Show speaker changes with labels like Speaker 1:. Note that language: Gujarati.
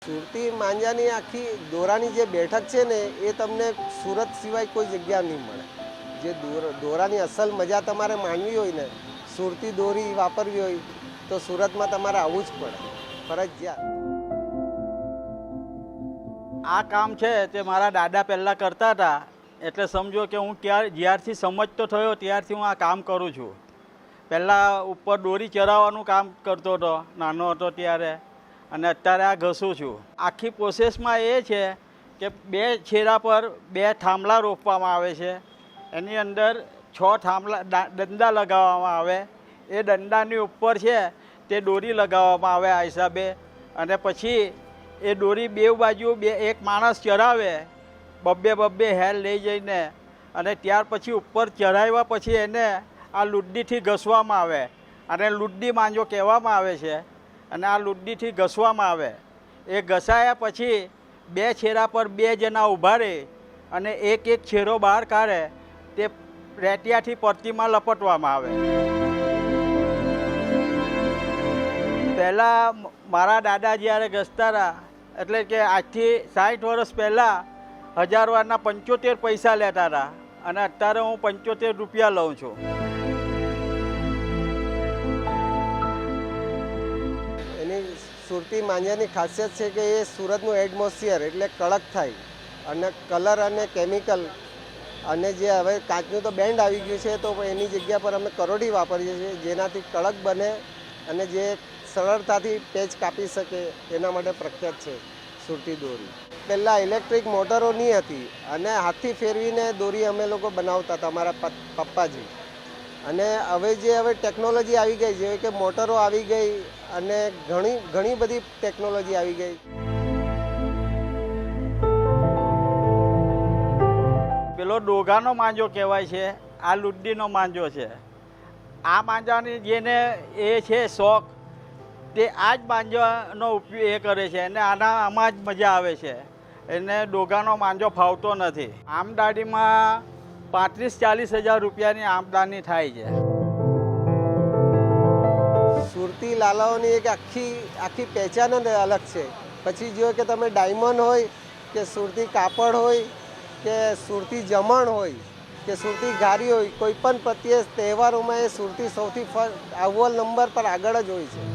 Speaker 1: સુરતી માંજાની આખી દોરાની જે બેઠક છે ને એ તમને સુરત સિવાય કોઈ જગ્યા નહીં મળે. જે દોરાની અસલ મજા તમારે માણવી હોય ને, સુરતી દોરી વાપરવી હોય તો સુરતમાં તમારે આવવું જ પડે, ફરજિયાત.
Speaker 2: આ કામ છે તે મારા દાદા પહેલાં કરતા હતા, એટલે સમજો કે હું જ્યારથી સમજતો થયો ત્યારથી હું આ કામ કરું છું. પહેલાં ઉપર દોરી ચરાવવાનું કામ કરતો હતો નાનો હતો ત્યારે, અને અત્યારે આ ઘસું છું. આખી પ્રોસેસમાં એ છે કે 2 છેડા પર 2 થાંભલા રોપવામાં આવે છે. એની અંદર 6 થાંભલા દંડા લગાવવામાં આવે. એ દંડાની ઉપર છે તે દોરી લગાવવામાં આવે આ હિસાબે, અને પછી એ દોરી 2 બાજુ એક માણસ ચરાવે, બબ્બે હેલ લઈ જઈને, અને ત્યાર પછી ઉપર ચરાવ્યા પછી એને આ લુડ્ડીથી ઘસવામાં આવે, અને લુડ્ડી માંજો કહેવામાં આવે છે. અને આ લુડ્ડીથી ઘસવામાં આવે. એ ઘસાયા પછી 2 છેડા પર 2 જણા ઊભા રહે અને એક છેડો બહાર કાઢે, તે રેટિયાથી પરતીમાં લપટવામાં આવે. પહેલાં મારા દાદા જ્યારે ઘસતા હતા, એટલે કે આજથી 60 વર્ષ પહેલાં 1000 વારના 75 પૈસા લેતા હતા, અને અત્યારે હું 75 રૂપિયા લઉં છું.
Speaker 1: સુરતી માંજાની ખાસિયત છે કે એ સુરતનું એટમોસ્ફિયર એટલે કડક થાય, અને કલર અને કેમિકલ, અને જે હવે કાચનું તો બેન્ડ આવી ગયું છે તો એની જગ્યા પર અમે કરોડી વાપરીએ છીએ, જેનાથી કડક બને અને જે સરળતાથી પેચ કાપી શકે એના માટે પ્રખ્યાત છે સુરતી દોરી. પહેલાં ઇલેક્ટ્રિક મોટરો નહીં હતી અને હાથથી ફેરવીને દોરી અમે લોકો બનાવતા હતા, અમારા પપ્પાજી. અને હવે ટેકનોલોજી આવી ગઈ, જેવી કે મોટરો આવી ગઈ અને ઘણી બધી ટેકનોલોજી આવી ગઈ.
Speaker 2: પેલો ડોગાનો માંજો કહેવાય છે, આ લુડ્ડીનો માંજો છે. આ માંજાની જેને એ છે શોખ, તે આ જ માંજાનો ઉપયોગ એ કરે છે, અને આમાં જ મજા આવે છે. એને ડોગાનો માંજો ફાવતો નથી. આમદાનીમાં 35-40 હજાર રૂપિયાની આમદાની થાય છે.
Speaker 1: સુરતી લાલાઓની એક આખી પહેચાન જ અલગ છે. પછી જો કે તમે ડાયમંડ હોય કે સુરતી કાપડ હોય કે સુરતી જમણ હોય કે સુરતી ઘારી હોય, કોઈ પણ પ્રત્યે તહેવારોમાં એ સુરતી સૌથી અવ્વલ નંબર પર આગળ જ હોય છે.